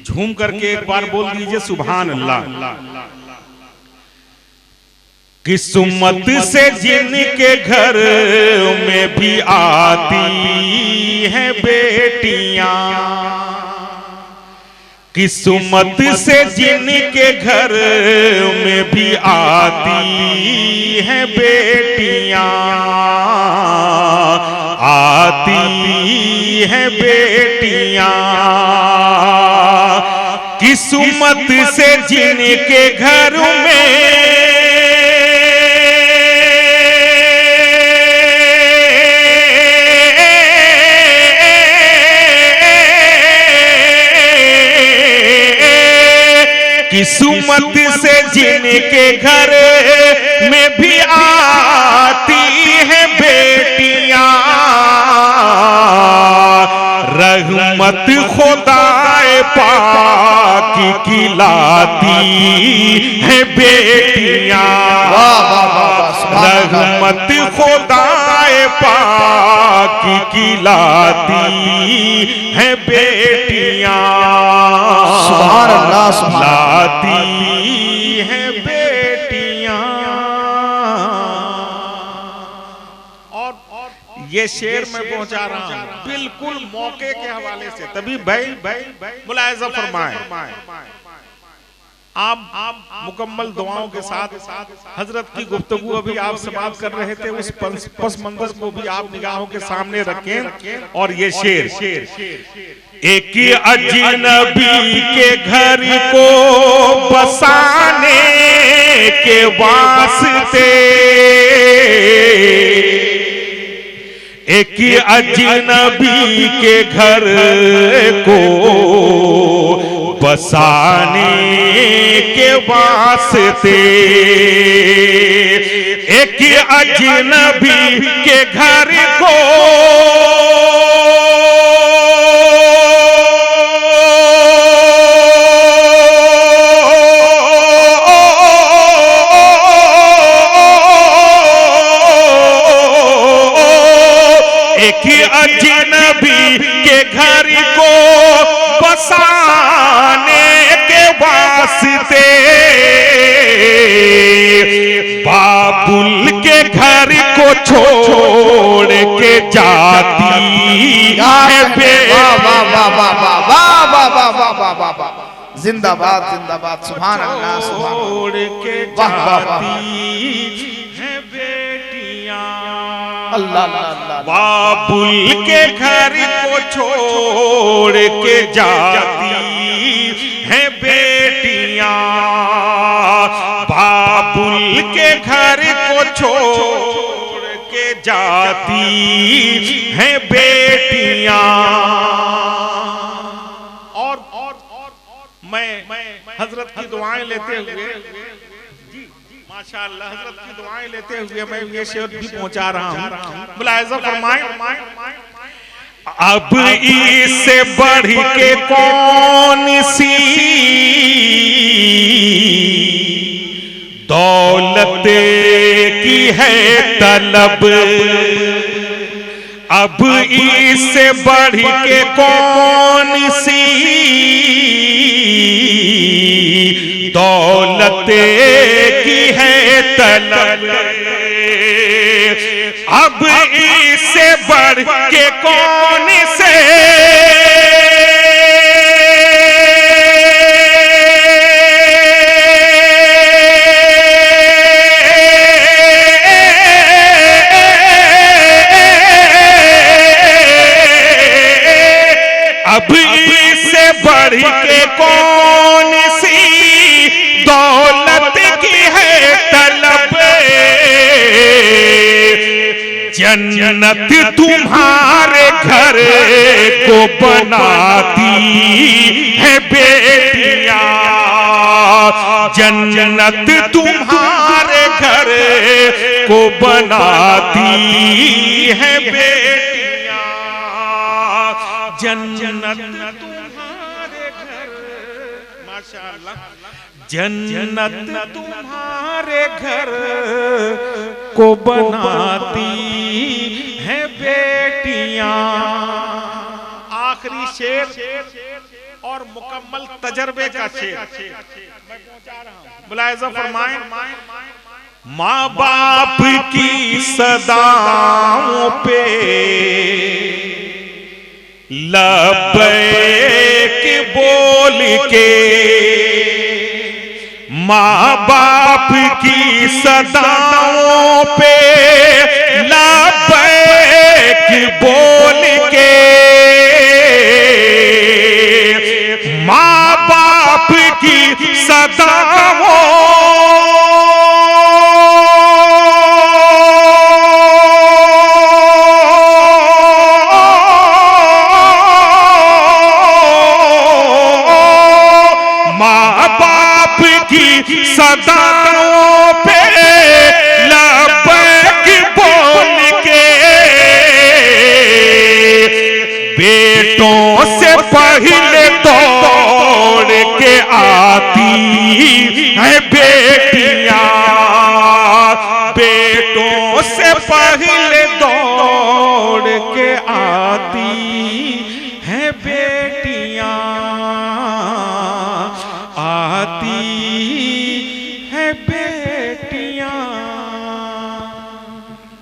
झूम करके एक बार बोल दीजिए सुभान अल्लाह। किस्मत से जिनके घर में भी आती हैं बेटियां, किस्मत से जिनके घर में भी आती हैं बेटियां, आती हैं बेटियां। किस्मत से जिनके घर में किस्मत से जिनके घर में भी आती हैं बेटियां, रहमत खुदाए पाक की लाती हैं बेटियां, रहमत खुदाए पाक की लाती हैं बेटियां, सुभान अल्लाह, लाती हैं बेटियां। और ये शेर मैं पहुंचा रहा हूं बिल्कुल मौके के हवाले से, तभी भाई मुलाहिजा फरमाएं। आप मुकम्मल दुआओं के साथ हजरत की गुफ्तगू अभी आप समाप्त कर रहे थे, उस पस मंजर को भी आप निगाहों के सामने रखें। और ये शेर, एक अजनबी के घर को बसाने के वास्ते, एक अजनबी के घर को बसाने के वास्ते, एक अजनबी के घर को अजनबी के घर को बसाने के वास्ते, बाबुल के घर को छोड़ के जाती है जिंदाबाद जिंदाबाद, सुभान अल्लाह, छोड़ के जाती है बेटियां, अल्लाह। बाबुल के घर को छोड़ के जाती हैं बेटियां, बाबुल के घर को छोड़ के जाती हैं बेटियां। और मैं हजरत की दुआएं लेते हुए, माशाअल्लाह, हजरत की दुआएं लेते हुए मैं ये शेर भी पहुंचा रहा हूं, मुलाहिजा फरमाएं। अब इससे बढ़ के कौन सी दौलत की है तलब, अब इससे बढ़ के कौन सी दौलत की है तलब, अब इससे बढ़ के कौन से अब इससे बढ़ के कौन सी दौलत की है तलब, जन्नत तुम्हारे घर को बनाती है बेटियां, जन्नत तुम्हारे घर को बनाती है बेटियां, जन्नत तुम्हारे घर, माशाअल्लाह, जन्नत तुम्हारे घर को बनाती है बेटियां। आखिरी शेर और मुकम्मल तजर्बे का शेर मैं पहुंचा रहा हूं। मुलाहिजा फरमाएं, माँ बाप की सदाओं पे लब्बैक बोल के, माँ बाप की सदाओं पे लब्बैक बोल के, माँ बाप की सदाओं सदाओं पे लब्बैक बोल के, बेटों से पहले दौड़ के आती है बेटियां, बेटों से पहले दौड़ के आती है बेटियां, आती